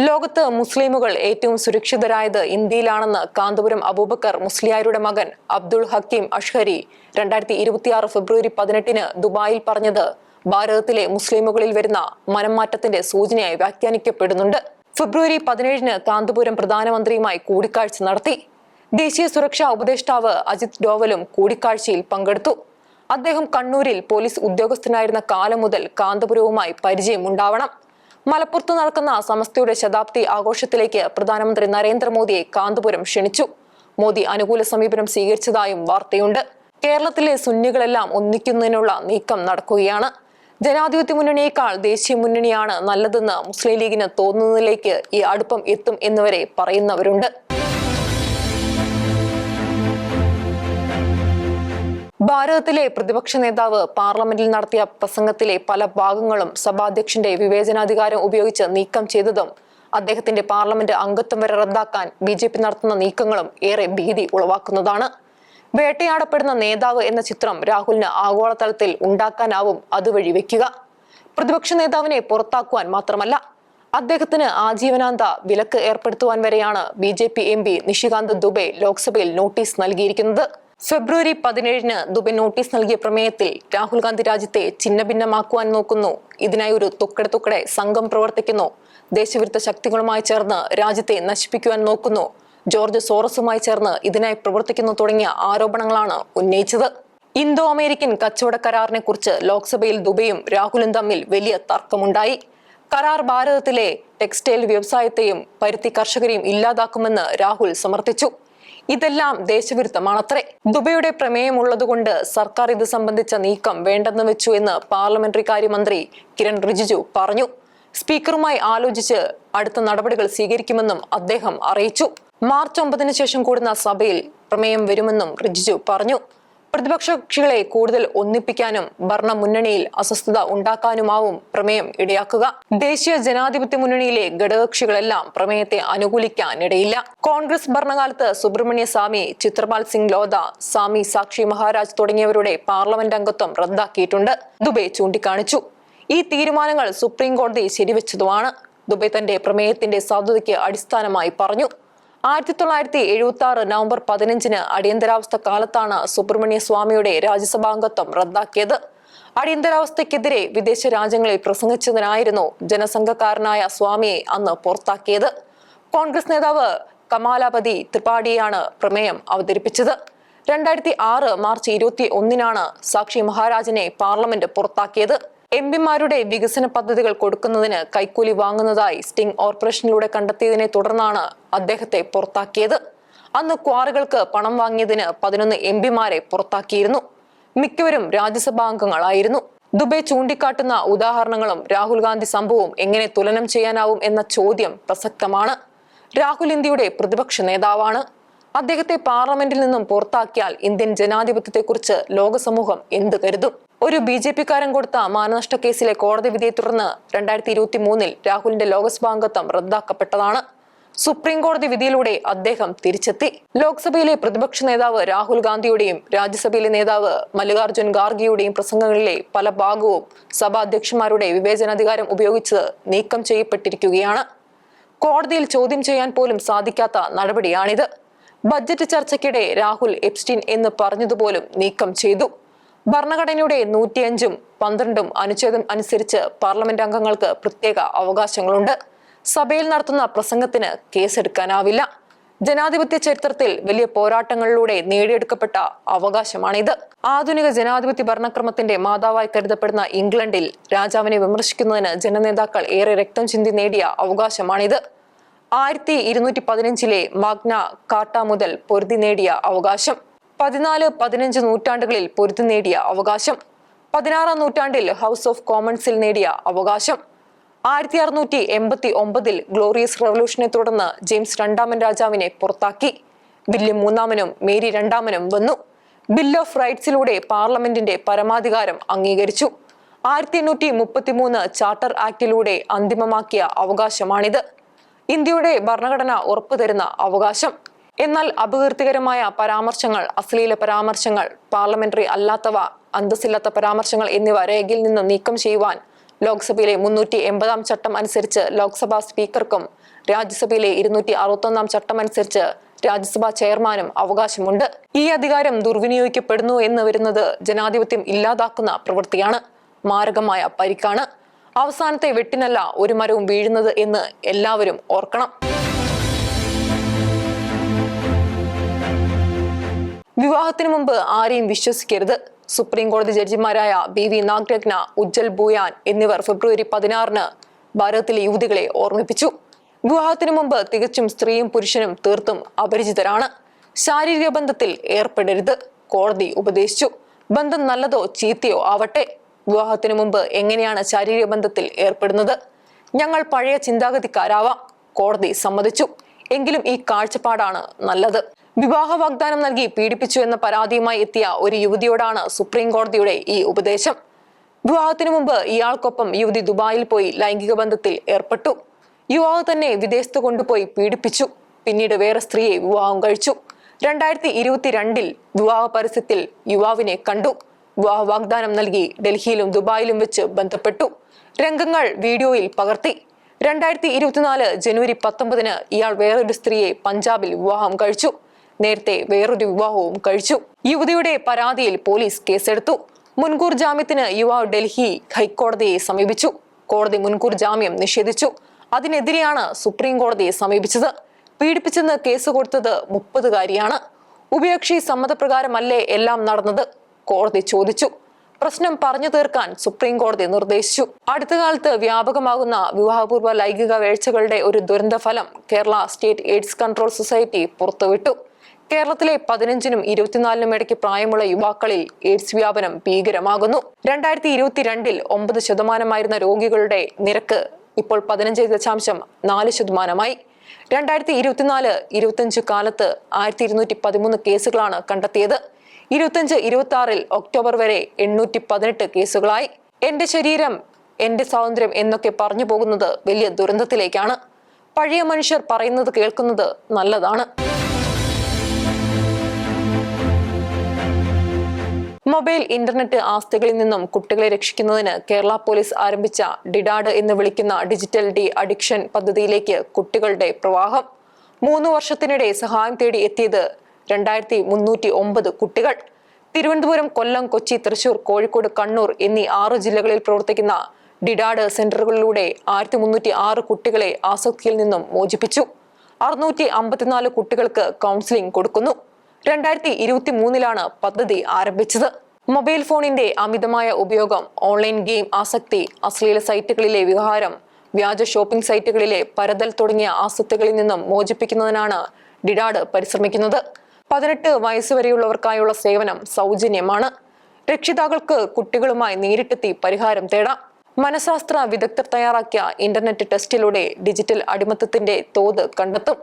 ലോകത്ത് മുസ്ലിമുകൾ ഏറ്റവും സുരക്ഷിതരായത് ഇന്ത്യയിലാണെന്ന് കാന്തപുരം അബൂബക്കർ മുസ്ലിയാരുടെ മകൻ അബ്ദുൾ ഹക്കീം അഷ്ഹരി 2026 ഫെബ്രുവരി 18 ദുബായിൽ പറഞ്ഞത് ഭാരതത്തിലെ മുസ്ലിമുകളിൽ വരുന്ന മനംമാറ്റത്തിന്റെ സൂചനയായി വ്യാഖ്യാനിക്കപ്പെടുന്നുണ്ട്. ഫെബ്രുവരി 17 കാന്തപുരം പ്രധാനമന്ത്രിയുമായി കൂടിക്കാഴ്ച നടത്തി. ദേശീയ സുരക്ഷാ ഉപദേഷ്ടാവ് അജിത് ഡോവലും കൂടിക്കാഴ്ചയിൽ പങ്കെടുത്തു. അദ്ദേഹം കണ്ണൂരിൽ പോലീസ് ഉദ്യോഗസ്ഥനായിരുന്ന കാലം മുതൽ കാന്തപുരവുമായി പരിചയമുണ്ടാവണം. മലപ്പുറത്ത് നടക്കുന്ന സമസ്തയുടെ ശതാബ്ദി ആഘോഷത്തിലേക്ക് പ്രധാനമന്ത്രി നരേന്ദ്രമോദിയെ കാന്തപുരം ക്ഷണിച്ചു. മോദി അനുകൂല സമീപനം സ്വീകരിച്ചതായും വാർത്തയുണ്ട്. കേരളത്തിലെ സുന്നികളെല്ലാം ഒന്നിക്കുന്നതിനുള്ള നീക്കം നടക്കുകയാണ്. ജനാധിപത്യ മുന്നണിയേക്കാൾ ദേശീയ മുന്നണിയാണ് നല്ലതെന്ന് മുസ്ലിം ലീഗിന് തോന്നുന്നതിലേക്ക് ഈ അടുപ്പം എത്തും എന്നുവരെ പറയുന്നവരുണ്ട്. ഭാരതത്തിലെ പ്രതിപക്ഷ നേതാവ് പാർലമെന്റിൽ നടത്തിയ പ്രസംഗത്തിലെ പല ഭാഗങ്ങളും സഭാധ്യക്ഷന്റെ വിവേചനാധികാരം ഉപയോഗിച്ച് നീക്കം ചെയ്തതും അദ്ദേഹത്തിന്റെ പാർലമെന്റ് അംഗത്വം വരെ റദ്ദാക്കാൻ BJP നടത്തുന്ന നീക്കങ്ങളും ഏറെ ഭീതി ഉളവാക്കുന്നതാണ്. വേട്ടയാടപ്പെടുന്ന നേതാവ് എന്ന ചിത്രം രാഹുലിന് ആഗോളതലത്തിൽ ഉണ്ടാക്കാനാവും അതുവഴി വെക്കുക. പ്രതിപക്ഷ നേതാവിനെ പുറത്താക്കുവാൻ മാത്രമല്ല, അദ്ദേഹത്തിന് ആജീവനാന്ത വിലക്ക് ഏർപ്പെടുത്തുവാൻ വരെയാണ് BJP MP നിഷികാന്ത് ദുബെ ലോക്സഭയിൽ നോട്ടീസ് നൽകിയിരിക്കുന്നത്. ഫെബ്രുവരി 17 ദുബെ നോട്ടീസ് നൽകിയ പ്രമേയത്തിൽ രാഹുൽ ഗാന്ധി രാജ്യത്തെ ഛിന്നഭിന്നമാക്കുവാൻ നോക്കുന്നു, ഇതിനായി ഒരു തുക്കടെ സംഘം പ്രവർത്തിക്കുന്നു, ദേശവിരുദ്ധ ശക്തികളുമായി ചേർന്ന് രാജ്യത്തെ നശിപ്പിക്കുവാൻ നോക്കുന്നു, ജോർജ് സോറസുമായി ചേർന്ന് ഇതിനായി പ്രവർത്തിക്കുന്നു തുടങ്ങിയ ആരോപണങ്ങളാണ് ഉന്നയിച്ചത്. ഇന്തോ അമേരിക്കൻ കച്ചവട കരാറിനെ കുറിച്ച് ലോക്സഭയിൽ ദുബെയും രാഹുലും തമ്മിൽ വലിയ തർക്കമുണ്ടായി. കരാർ ഭാരതത്തിലെ ടെക്സ്റ്റൈൽ വ്യവസായത്തെയും പരുത്തി കർഷകരെയും ഇല്ലാതാക്കുമെന്ന് രാഹുൽ സമർത്ഥിച്ചു. ഇതെല്ലാം ദേശവിരുദ്ധമാണത്രേ. ദുബൈയുടെ പ്രമേയം ഉള്ളതുകൊണ്ട് സർക്കാർ ഇത് സംബന്ധിച്ച നീക്കം വേണ്ടെന്ന് വെച്ചു എന്ന് പാർലമെന്ററി കാര്യമന്ത്രി കിരൺ റിജിജു പറഞ്ഞു. സ്പീക്കറുമായി ആലോചിച്ച് അടുത്ത നടപടികൾ സ്വീകരിക്കുമെന്നും അദ്ദേഹം അറിയിച്ചു. മാർച്ച് 9 ശേഷം കൂടുന്ന സഭയിൽ പ്രമേയം വരുമെന്നും റിജിജു പറഞ്ഞു. പ്രതിപക്ഷ കക്ഷികളെ കൂടുതൽ ഒന്നിപ്പിക്കാനും ഭരണ മുന്നണിയിൽ അസ്വസ്ഥത ഉണ്ടാക്കാനുമാവും പ്രമേയം ഇടയാക്കുക. ദേശീയ ജനാധിപത്യ മുന്നണിയിലെ ഘടകകക്ഷികളെല്ലാം പ്രമേയത്തെ അനുകൂലിക്കാനിടയില്ല. കോൺഗ്രസ് ഭരണകാലത്ത് സുബ്രഹ്മണ്യ സ്വാമി, ചിത്രപാൽ സിംഗ് ലോധ, സ്വാമി സാക്ഷി മഹാരാജ് തുടങ്ങിയവരുടെ പാർലമെന്റ് അംഗത്വം റദ്ദാക്കിയിട്ടുണ്ട്. ദുബെ ചൂണ്ടിക്കാണിച്ചു. ഈ തീരുമാനങ്ങൾ സുപ്രീം കോടതി ശരിവെച്ചതുമാണ്. ദുബെ തന്റെ പ്രമേയത്തിന്റെ സാധുതയ്ക്ക് അടിസ്ഥാനമായി പറഞ്ഞു. 1976 നവംബർ 15 അടിയന്തരാവസ്ഥ കാലത്താണ് സുബ്രഹ്മണ്യ സ്വാമിയുടെ രാജ്യസഭാംഗത്വം റദ്ദാക്കിയത്. അടിയന്തരാവസ്ഥയ്ക്കെതിരെ വിദേശ രാജ്യങ്ങളിൽ പ്രസംഗിച്ചതിനായിരുന്നു ജനസംഘക്കാരനായ സ്വാമിയെ അന്ന് പുറത്താക്കിയത്. കോൺഗ്രസ് നേതാവ് കമാലാപതി ത്രിപാഠിയാണ് പ്രമേയം അവതരിപ്പിച്ചത്. 2006 മാർച്ച് 21 സാക്ഷി മഹാരാജിനെ പാർലമെന്റ് പുറത്താക്കിയത്. എംപിമാരുടെ വികസന പദ്ധതികൾ കൊടുക്കുന്നതിന് കൈക്കൂലി വാങ്ങുന്നതായി സ്റ്റിംഗ് ഓപ്പറേഷനിലൂടെ കണ്ടെത്തിയതിനെ തുടർന്നാണ് അദ്ദേഹത്തെ പുറത്താക്കിയത്. അന്ന് ക്വാറികൾക്ക് പണം വാങ്ങിയതിന് 11 എംപിമാരെ പുറത്താക്കിയിരുന്നു. മിക്കവരും രാജ്യസഭാ അംഗങ്ങളായിരുന്നു. ദുബെ ചൂണ്ടിക്കാട്ടുന്ന ഉദാഹരണങ്ങളും രാഹുൽ ഗാന്ധി സംഭവവും എങ്ങനെ തുലനം ചെയ്യാനാവും എന്ന ചോദ്യം പ്രസക്തമാണ്. രാഹുൽ ഇന്ത്യയുടെ പ്രതിപക്ഷ നേതാവാണ്. അദ്ദേഹത്തെ പാർലമെന്റിൽ നിന്നും പുറത്താക്കിയാൽ ഇന്ത്യൻ ജനാധിപത്യത്തെക്കുറിച്ച് ലോകസമൂഹം എന്ത് കരുതും? ഒരു BJP-കാരൻ കൊടുത്ത മാനനഷ്ട കേസിലെ കോടതി വിധിയെ തുടർന്ന് 2023 രാഹുലിന്റെ ലോക്സഭാംഗത്വം റദ്ദാക്കപ്പെട്ടതാണ്. സുപ്രീം കോടതി വിധിയിലൂടെ അദ്ദേഹം തിരിച്ചെത്തി. ലോക്സഭയിലെ പ്രതിപക്ഷ നേതാവ് രാഹുൽ ഗാന്ധിയുടെയും രാജ്യസഭയിലെ നേതാവ് മല്ലികാർജുൻ ഖാർഗെയുടെയും പ്രസംഗങ്ങളിലെ പല ഭാഗവും സഭാധ്യക്ഷന്മാരുടെ വിവേചനാധികാരം ഉപയോഗിച്ച് നീക്കം ചെയ്യപ്പെട്ടിരിക്കുകയാണ്. കോടതിയിൽ ചോദ്യം ചെയ്യാൻ പോലും സാധിക്കാത്ത നടപടിയാണിത്. ബജറ്റ് ചർച്ചയ്ക്കിടെ രാഹുൽ എപ്സ്റ്റീൻ എന്ന് പറഞ്ഞതുപോലും നീക്കം ചെയ്തു. ഭരണഘടനയുടെ 105ഉം 12ഉം അനുച്ഛേദം അനുസരിച്ച് പാർലമെന്റ് അംഗങ്ങൾക്ക് പ്രത്യേക അവകാശങ്ങളുണ്ട്. സഭയിൽ നടത്തുന്ന പ്രസംഗത്തിന് കേസെടുക്കാനാവില്ല. ജനാധിപത്യ ചരിത്രത്തിൽ വലിയ പോരാട്ടങ്ങളിലൂടെ നേടിയെടുക്കപ്പെട്ട അവകാശമാണിത്. ആധുനിക ജനാധിപത്യ ഭരണക്രമത്തിന്റെ മാതാവായി കരുതപ്പെടുന്ന ഇംഗ്ലണ്ടിൽ രാജാവിനെ വിമർശിക്കുന്നതിന് ജനനേതാക്കൾ ഏറെ രക്തം ചിന്തി നേടിയ അവകാശമാണിത്. 1215 മാഗ്ന കാർട്ട മുതൽ പൊരുതി നേടിയ അവകാശം, 14-15 നൂറ്റാണ്ടുകളിൽ പൊരുതി നേടിയ അവകാശം, 16-ാം നൂറ്റാണ്ടിൽ ഹൗസ് ഓഫ് കോമൺസിൽ നേടിയ അവകാശം, 1689 ഗ്ലോറിയസ് റവല്യൂഷനെ തുടർന്ന് ജെയിംസ് രണ്ടാമൻ രാജാവിനെ പുറത്താക്കി. വില്യം മൂന്നാമനും മേരി രണ്ടാമനും വന്നു. ബിൽ ഓഫ് റൈറ്റ്സിലൂടെ പാർലമെന്റിന്റെ പരമാധികാരം അംഗീകരിച്ചു. 1833 ചാർട്ടർ ആക്ടിലൂടെ അന്തിമമാക്കിയ അവകാശമാണിത്. ഇന്ത്യയുടെ ഭരണഘടന ഉറപ്പുതരുന്ന അവകാശം. എന്നാൽ അപകീർത്തികരമായ പരാമർശങ്ങൾ, അശ്ലീല പരാമർശങ്ങൾ, പാർലമെന്ററി അല്ലാത്തവ, അന്തസ്സില്ലാത്ത പരാമർശങ്ങൾ എന്നിവ രേഖയിൽ നിന്ന് നീക്കം ചെയ്യുവാൻ ലോക്സഭയിലെ 380-ാം ചട്ടം അനുസരിച്ച് ലോക്സഭാ സ്പീക്കർക്കും രാജ്യസഭയിലെ 261-ാം ചട്ടം അനുസരിച്ച് രാജ്യസഭാ ചെയർമാനും അവകാശമുണ്ട്. ഈ അധികാരം ദുർവിനിയോഗിക്കപ്പെടുന്നു എന്ന് വരുന്നത് ജനാധിപത്യം ഇല്ലാതാക്കുന്ന പ്രവൃത്തിയാണ്. മാരകമായ പരിക്കാണ്. അവസാനത്തെ വെട്ടിനല്ല ഒരു മരവും വീഴുന്നത് എന്ന് എല്ലാവരും ഓർക്കണം. വിവാഹത്തിന് മുമ്പ് ആരെയും വിശ്വസിക്കരുത്. സുപ്രീം കോടതി ജഡ്ജിമാരായ BV നാഗരത്ന, ഉജ്ജൽ ഭൂയാൻ എന്നിവർ ഫെബ്രുവരി 16 ഭാരതത്തിലെ യുവതികളെ ഓർമ്മിപ്പിച്ചു. വിവാഹത്തിന് മുമ്പ് തികച്ചും സ്ത്രീയും പുരുഷനും തീർത്തും അപരിചിതരാണ്. ശാരീരിക ബന്ധത്തിൽ ഏർപ്പെടരുത്, കോടതി ഉപദേശിച്ചു. ബന്ധം നല്ലതോ ചീത്തയോ ആവട്ടെ, വിവാഹത്തിന് മുമ്പ് എങ്ങനെയാണ് ശാരീരിക ബന്ധത്തിൽ ഏർപ്പെടുന്നത്? ഞങ്ങൾ പഴയ ചിന്താഗതിക്കാരാവാം, കോടതി സമ്മതിച്ചു. എങ്കിലും ഈ കാഴ്ചപ്പാടാണ് നല്ലത്. വിവാഹ വാഗ്ദാനം നൽകി പീഡിപ്പിച്ചു എന്ന പരാതിയുമായി എത്തിയ ഒരു യുവതിയോടാണ് സുപ്രീം കോടതിയുടെ ഈ ഉപദേശം. വിവാഹത്തിനു മുമ്പ് ഇയാൾക്കൊപ്പം യുവതി ദുബായിൽ പോയി ലൈംഗിക ബന്ധത്തിൽ ഏർപ്പെട്ടു. യുവാവ് തന്നെ വിദേശത്ത് കൊണ്ടുപോയി പീഡിപ്പിച്ചു. പിന്നീട് വേറെ സ്ത്രീയെ വിവാഹം കഴിച്ചു. 2022 വിവാഹ പരസ്യത്തിൽ യുവാവിനെ കണ്ടു. വിവാഹ വാഗ്ദാനം നൽകി ഡൽഹിയിലും ദുബായിലും വെച്ച് ബന്ധപ്പെട്ടു. രംഗങ്ങൾ വീഡിയോയിൽ പകർത്തി. 2024 ജനുവരി 19 ഇയാൾ വേറൊരു സ്ത്രീയെ പഞ്ചാബിൽ വിവാഹം കഴിച്ചു. നേരത്തെ വേറൊരു വിവാഹവും കഴിച്ചു. യുവതിയുടെ പരാതിയിൽ പോലീസ് കേസെടുത്തു. മുൻകൂർ ജാമ്യത്തിന് യുവാവ് ഡൽഹി ഹൈക്കോടതിയെ സമീപിച്ചു. കോടതി മുൻകൂർ ജാമ്യം നിഷേധിച്ചു. അതിനെതിരെയാണ് സുപ്രീം കോടതിയെ സമീപിച്ചത്. പീഡിപ്പിച്ചെന്ന് കേസ് കൊടുത്തത് 30-കാരിയാണ്. ഉഭയകക്ഷി സമ്മതപ്രകാരമല്ലേ എല്ലാം നടന്നത്? കോടതി ചോദിച്ചു. പ്രശ്നം പറഞ്ഞു തീർക്കാൻ സുപ്രീം കോടതി നിർദ്ദേശിച്ചു. അടുത്ത കാലത്ത് വ്യാപകമാകുന്ന വിവാഹപൂർവ്വ ലൈംഗിക വേഴ്ചകളുടെ ഒരു ദുരന്ത ഫലം Kerala state AIDS control society പുറത്തുവിട്ടു. കേരളത്തിലെ 15-നും 24-നും ഇടയ്ക്ക് പ്രായമുള്ള യുവാക്കളിൽ എയ്ഡ്സ് വ്യാപനം ഭീകരമാകുന്നു. 2022 9% രോഗികളുടെ നിരക്ക് ഇപ്പോൾ 15.4%. 2024-25 കാലത്ത് 1213 കേസുകളാണ് കണ്ടെത്തിയത്. 25-26 ഒക്ടോബർ വരെ 818 കേസുകളായി. എന്റെ ശരീരം എന്റെ സ്വാതന്ത്ര്യം എന്നൊക്കെ പറഞ്ഞു പോകുന്നത് വലിയ ദുരന്തത്തിലേക്കാണ്. പഴയ മനുഷ്യർ പറയുന്നത് കേൾക്കുന്നത് നല്ലതാണ്. മൊബൈൽ ഇന്റർനെറ്റ് ആസ്തികളിൽ നിന്നും കുട്ടികളെ രക്ഷിക്കുന്നതിന് കേരള പോലീസ് ആരംഭിച്ച ഡിഡാഡ് എന്ന് വിളിക്കുന്ന ഡിജിറ്റൽ ഡി അഡിക്ഷൻ പദ്ധതിയിലേക്ക് കുട്ടികളുടെ പ്രവാഹം. 3 വർഷത്തിനിടെ സഹായം തേടി എത്തിയത് 2309 കുട്ടികൾ. തിരുവനന്തപുരം, കൊല്ലം, കൊച്ചി, തൃശൂർ, കോഴിക്കോട്, കണ്ണൂർ എന്നീ 6 ജില്ലകളിൽ പ്രവർത്തിക്കുന്ന ഡിഡാഡ് സെന്ററുകളിലൂടെ 1306 കുട്ടികളെ ആസക്തിയിൽ നിന്നും മോചിപ്പിച്ചു. 654 കുട്ടികൾക്ക് കൗൺസിലിംഗ് കൊടുക്കുന്നു. 2023 പദ്ധതി ആരംഭിച്ചത്. മൊബൈൽ ഫോണിന്റെ അമിതമായ ഉപയോഗം, ഓൺലൈൻ ഗെയിം ആസക്തി, അശ്ലീല സൈറ്റുകളിലെ വ്യവഹാരം, വ്യാജ ഷോപ്പിംഗ് സൈറ്റുകളിലെ പരതൽ തുടങ്ങിയ ആസക്തികളിൽ നിന്നും മോചിപ്പിക്കുന്നതിനാണ് ഡിഡാഡ് പരിശ്രമിക്കുന്നത്. 18 വയസ്സുവരെയുള്ളവർക്കായുള്ള സേവനം സൗജന്യമാണ്. രക്ഷിതാക്കൾക്ക് കുട്ടികളുമായി നേരിട്ടെത്തി പരിഹാരം തേടാം. മനഃശാസ്ത്ര വിദഗ്ധർ തയ്യാറാക്കിയ ഇന്റർനെറ്റ് ടെസ്റ്റിലൂടെ ഡിജിറ്റൽ അടിമത്തത്തിന്റെ തോത് കണ്ടെത്തും.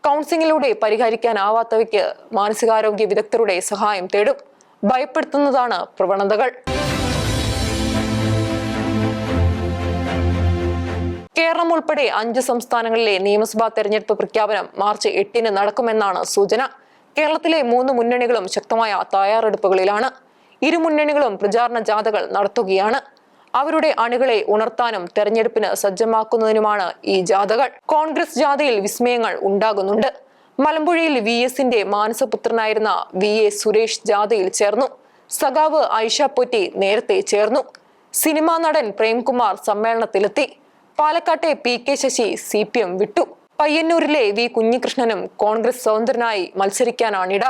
കൗൺസിലിംഗിലൂടെ പരിഹരിക്കാനാവാത്തവയ്ക്ക് മാനസികാരോഗ്യ വിദഗ്ധരുടെ സഹായം തേടും. ഭയപ്പെടുത്തുന്നതാണ് പ്രവണതകൾ. കേരളം ഉൾപ്പെടെ 5 സംസ്ഥാനങ്ങളിലെ നിയമസഭാ തെരഞ്ഞെടുപ്പ് പ്രഖ്യാപനം മാർച്ച് 8 നടക്കുമെന്നാണ് സൂചന. കേരളത്തിലെ 3 മുന്നണികളും ശക്തമായ തയ്യാറെടുപ്പുകളിലാണ്. ഇരു മുന്നണികളും പ്രചാരണ ജാഥകൾ നടത്തുകയാണ്. അവരുടെ അണികളെ ഉണർത്താനും തെരഞ്ഞെടുപ്പിന് സജ്ജമാക്കുന്നതിനുമാണ് ഈ ജാഥകൾ. കോൺഗ്രസ് ജാഥയിൽ വിസ്മയങ്ങൾ ഉണ്ടാകുന്നുണ്ട്. മലമ്പുഴയിൽ VSന്റെ മാനസപുത്രനായിരുന്ന VA സുരേഷ് ജാഥയിൽ ചേർന്നു. സഖാവ് ഐഷ പൊറ്റി നേരത്തെ ചേർന്നു. സിനിമാ നടൻ പ്രേംകുമാർ സമ്മേളനത്തിലെത്തി. പാലക്കാട്ടെ PK ശശി CPM വിട്ടു. പയ്യന്നൂരിലെ V കുഞ്ഞികൃഷ്ണനും കോൺഗ്രസ് സ്വതന്ത്രനായി മത്സരിക്കാനാണിട.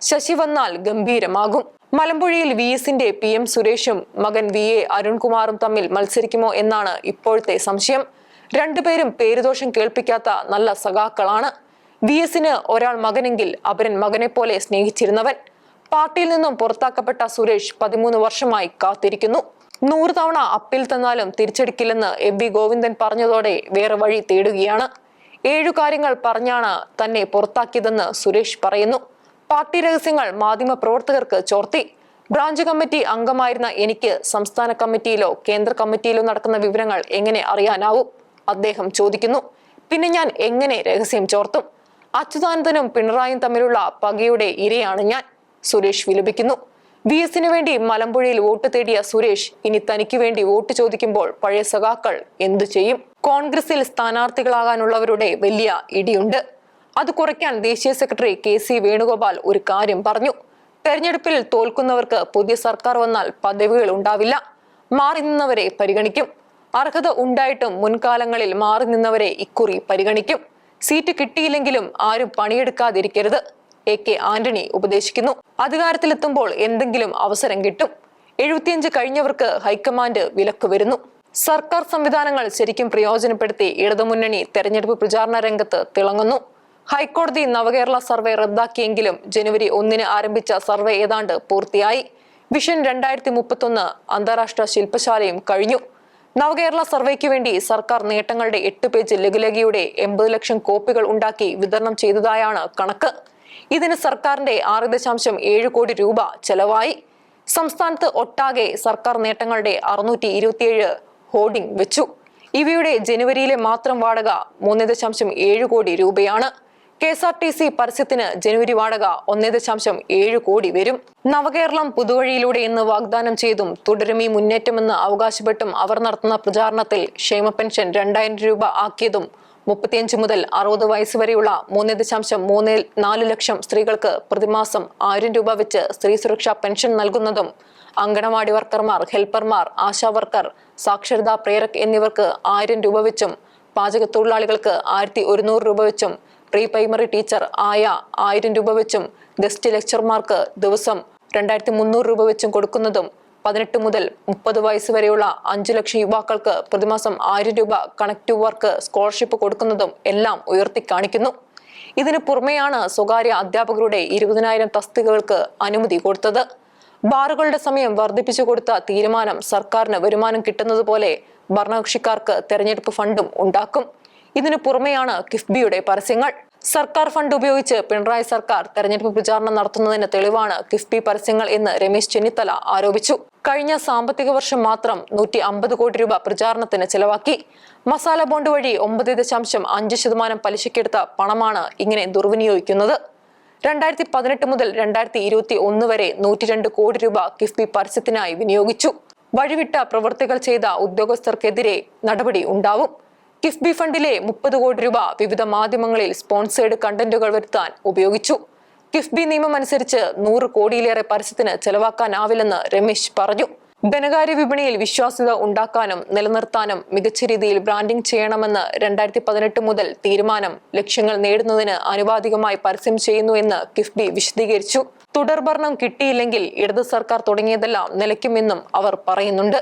ശശി വന്നാൽ ഗംഭീരമാകും. മലമ്പുഴയിൽ VSന്റെ PM സുരേഷും മകൻ VA അരുൺകുമാറും തമ്മിൽ മത്സരിക്കുമോ എന്നാണ് ഇപ്പോഴത്തെ സംശയം. രണ്ടുപേരും പേരുദോഷം കേൾപ്പിക്കാത്ത നല്ല സഖാക്കളാണ്. VSന് ഒരാൾ മകനെങ്കിൽ അപരൻ മകനെ പോലെ സ്നേഹിച്ചിരുന്നവൻ. പാർട്ടിയിൽ നിന്നും പുറത്താക്കപ്പെട്ട സുരേഷ് 13 വർഷമായി കാത്തിരിക്കുന്നു. 100 തവണ അപ്പീൽ തന്നാലും തിരിച്ചടിക്കില്ലെന്ന് MV ഗോവിന്ദൻ പറഞ്ഞതോടെ വേറെ വഴി തേടുകയാണ്. 7 കാര്യങ്ങൾ പറഞ്ഞാണ് തന്നെ പുറത്താക്കിയതെന്ന് സുരേഷ് പറയുന്നു. പാർട്ടി രഹസ്യങ്ങൾ മാധ്യമ പ്രവർത്തകർക്ക് ചോർത്തി. ബ്രാഞ്ച് കമ്മിറ്റി അംഗമായിരുന്ന എനിക്ക് സംസ്ഥാന കമ്മിറ്റിയിലോ കേന്ദ്ര കമ്മിറ്റിയിലോ നടക്കുന്ന വിവരങ്ങൾ എങ്ങനെ അറിയാനാവും? അദ്ദേഹം ചോദിക്കുന്നു. പിന്നെ ഞാൻ എങ്ങനെ രഹസ്യം ചോർത്തും? അച്യുതാനന്ദനും പിണറായിയും തമ്മിലുള്ള പകയുടെ ഇരയാണ് ഞാൻ, സുരേഷ് വിലപിക്കുന്നു. VSന് വേണ്ടി മലമ്പുഴയിൽ വോട്ട് തേടിയ സുരേഷ് ഇനി തനിക്ക് വേണ്ടി വോട്ട് ചോദിക്കുമ്പോൾ പഴയ സഖാക്കൾ എന്തു ചെയ്യും? കോൺഗ്രസിൽ സ്ഥാനാർത്ഥികളാകാനുള്ളവരുടെ വലിയ ഇടിയുണ്ട്. അത് കുറയ്ക്കാൻ ദേശീയ സെക്രട്ടറി KC വേണുഗോപാൽ ഒരു കാര്യം പറഞ്ഞു. തെരഞ്ഞെടുപ്പിൽ തോൽക്കുന്നവർക്ക് പുതിയ സർക്കാർ വന്നാൽ പദവികൾ ഉണ്ടാവില്ല. മാറി നിന്നവരെ പരിഗണിക്കും. അർഹത ഉണ്ടായിട്ടും മുൻകാലങ്ങളിൽ മാറി നിന്നവരെ ഇക്കുറി പരിഗണിക്കും. സീറ്റ് കിട്ടിയില്ലെങ്കിലും ആരും പണിയെടുക്കാതിരിക്കരുത്, AK ആന്റണി ഉപദേശിക്കുന്നു. അധികാരത്തിലെത്തുമ്പോൾ എന്തെങ്കിലും അവസരം കിട്ടും. 75 കഴിഞ്ഞവർക്ക് ഹൈക്കമാൻഡ് വിലക്ക് വരുന്നു. സർക്കാർ സംവിധാനങ്ങൾ ശരിക്കും പ്രയോജനപ്പെടുത്തി ഇടതുമുന്നണി തെരഞ്ഞെടുപ്പ് പ്രചാരണ രംഗത്ത് തിളങ്ങുന്നു. ഹൈക്കോടതി നവകേരള സർവേ റദ്ദാക്കിയെങ്കിലും ജനുവരി 1 ആരംഭിച്ച സർവേ ഏതാണ്ട് പൂർത്തിയായി. വിഷൻ 2031 അന്താരാഷ്ട്ര ശില്പശാലയും കഴിഞ്ഞു. നവകേരള സർവേക്ക് വേണ്ടി സർക്കാർ നേട്ടങ്ങളുടെ 8 പേജ് ലഘുലേഖയുടെ 80 ലക്ഷം കോപ്പികൾ ഉണ്ടാക്കി വിതരണം ചെയ്തതായാണ് കണക്ക്. ഇതിന് സർക്കാരിന്റെ 6.7 കോടി രൂപ ചെലവായി. സംസ്ഥാനത്ത് ഒട്ടാകെ സർക്കാർ നേട്ടങ്ങളുടെ 627 ഹോർഡിംഗ് വെച്ചു. ഇവയുടെ ജനുവരിയിലെ മാത്രം വാടക 3.7 കോടി രൂപയാണ്. KSRTC പരസ്യത്തിന് ജനുവരി വാടക 1.7 കോടി വരും. നവകേരളം പുതുവഴിയിലൂടെ എന്ന് വാഗ്ദാനം ചെയ്തും തുടരും ഈ മുന്നേറ്റമെന്ന് അവകാശപ്പെട്ടും അവർ നടത്തുന്ന പ്രചാരണത്തിൽ ക്ഷേമ പെൻഷൻ 2000 രൂപ ആക്കിയതും 35 മുതൽ 60 വയസ്സ് വരെയുള്ള 3.34 ലക്ഷം സ്ത്രീകൾക്ക് പ്രതിമാസം 1000 രൂപ വെച്ച് സ്ത്രീ സുരക്ഷാ പെൻഷൻ നൽകുന്നതും അങ്കണവാടി വർക്കർമാർ, ഹെൽപ്പർമാർ, ആശാവർക്കർ, സാക്ഷരതാ പ്രേരക് എന്നിവർക്ക് 1000 രൂപ വെച്ചും പാചക തൊഴിലാളികൾക്ക് 1100 രൂപ വെച്ചും പ്രീ പ്രൈമറി ടീച്ചർ ആയ 1000 രൂപ വെച്ചും ഗസ്റ്റ് ലെക്ചർമാർക്ക് ദിവസം 2300 രൂപ വെച്ചും കൊടുക്കുന്നതും 18 മുതൽ 30 വയസ്സ് വരെയുള്ള 5 ലക്ഷം യുവാക്കൾക്ക് പ്രതിമാസം 1000 രൂപ കണക്റ്റീവ് വർക്ക് സ്കോളർഷിപ്പ് കൊടുക്കുന്നതും എല്ലാം ഉയർത്തി കാണിക്കുന്നു. ഇതിനു പുറമെയാണ് സ്വകാര്യ അധ്യാപകരുടെ 20,000 തസ്തികകൾക്ക് അനുമതി കൊടുത്തത്. ബാറുകളുടെ സമയം വർദ്ധിപ്പിച്ചു കൊടുത്ത തീരുമാനം സർക്കാരിന് വരുമാനം കിട്ടുന്നത് പോലെ ഭരണകക്ഷിക്കാർക്ക് തെരഞ്ഞെടുപ്പ് ഫണ്ടും ഉണ്ടാക്കും. ഇതിനു പുറമെയാണ് കിഫ്ബിയുടെ പരസ്യങ്ങൾ. സർക്കാർ ഫണ്ട് ഉപയോഗിച്ച് പിണറായി സർക്കാർ തെരഞ്ഞെടുപ്പ് പ്രചാരണം നടത്തുന്നതിന് തെളിവാണ് കിഫ്ബി പരസ്യങ്ങൾ എന്ന് രമേശ് ചെന്നിത്തല ആരോപിച്ചു. കഴിഞ്ഞ സാമ്പത്തിക വർഷം മാത്രം 150 കോടി രൂപ പ്രചാരണത്തിന് ചെലവാക്കി. മസാല ബോണ്ട് വഴി 9.5% പലിശക്കെടുത്ത പണമാണ് ഇങ്ങനെ ദുർവിനിയോഗിക്കുന്നത്. 2018 മുതൽ 2021 വരെ 102 കോടി രൂപ കിഫ്ബി പരസ്യത്തിനായി വിനിയോഗിച്ചു. വഴിവിട്ട പ്രവൃത്തികൾ ചെയ്ത ഉദ്യോഗസ്ഥർക്കെതിരെ നടപടി ഉണ്ടാവും. കിഫ്ബി ഫണ്ടിലെ 30 കോടി രൂപ വിവിധ മാധ്യമങ്ങളിൽ സ്പോൺസേഡ് കണ്ടന്റുകൾ വരുത്താൻ ഉപയോഗിച്ചു. കിഫ്ബി നിയമം അനുസരിച്ച് 100 കോടിയിലേറെ പരസ്യത്തിന് ചെലവാക്കാനാവില്ലെന്ന് രമേശ് പറഞ്ഞു. ധനകാര്യ വിപണിയിൽ വിശ്വാസ്യത ഉണ്ടാക്കാനും നിലനിർത്താനും മികച്ച രീതിയിൽ ബ്രാൻഡിംഗ് ചെയ്യണമെന്ന് 2018 മുതൽ തീരുമാനം. ലക്ഷ്യങ്ങൾ നേടുന്നതിന് ആനുപാതികമായി പരസ്യം ചെയ്യുന്നു എന്ന് കിഫ്ബി വിശദീകരിച്ചു. തുടർഭരണം കിട്ടിയില്ലെങ്കിൽ ഇടത് സർക്കാർ തുടങ്ങിയതെല്ലാം നിലയ്ക്കുമെന്നും അവർ പറയുന്നുണ്ട്.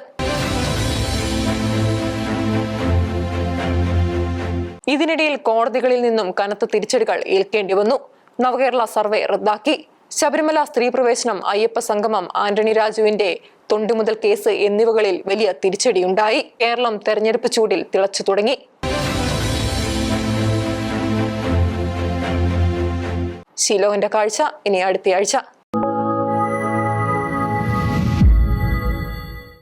ഇതിനിടയിൽ കോടതികളിൽ നിന്നും കനത്ത തിരിച്ചടികൾ ഏൽക്കേണ്ടി വന്നു. നവകേരള സർവേ റദ്ദാക്കി. ശബരിമല സ്ത്രീ പ്രവേശനം, അയ്യപ്പ സംഗമം, ആന്റണി രാജുവിന്റെ തൊണ്ടിമുതൽ കേസ് എന്നിവകളിൽ വലിയ തിരിച്ചടിയുണ്ടായി. കേരളം തെരഞ്ഞെടുപ്പ് ചൂടിൽ തിളച്ചു തുടങ്ങി. ശീലോകന്റെ കാഴ്ച ഇനി അടുത്തയാഴ്ച.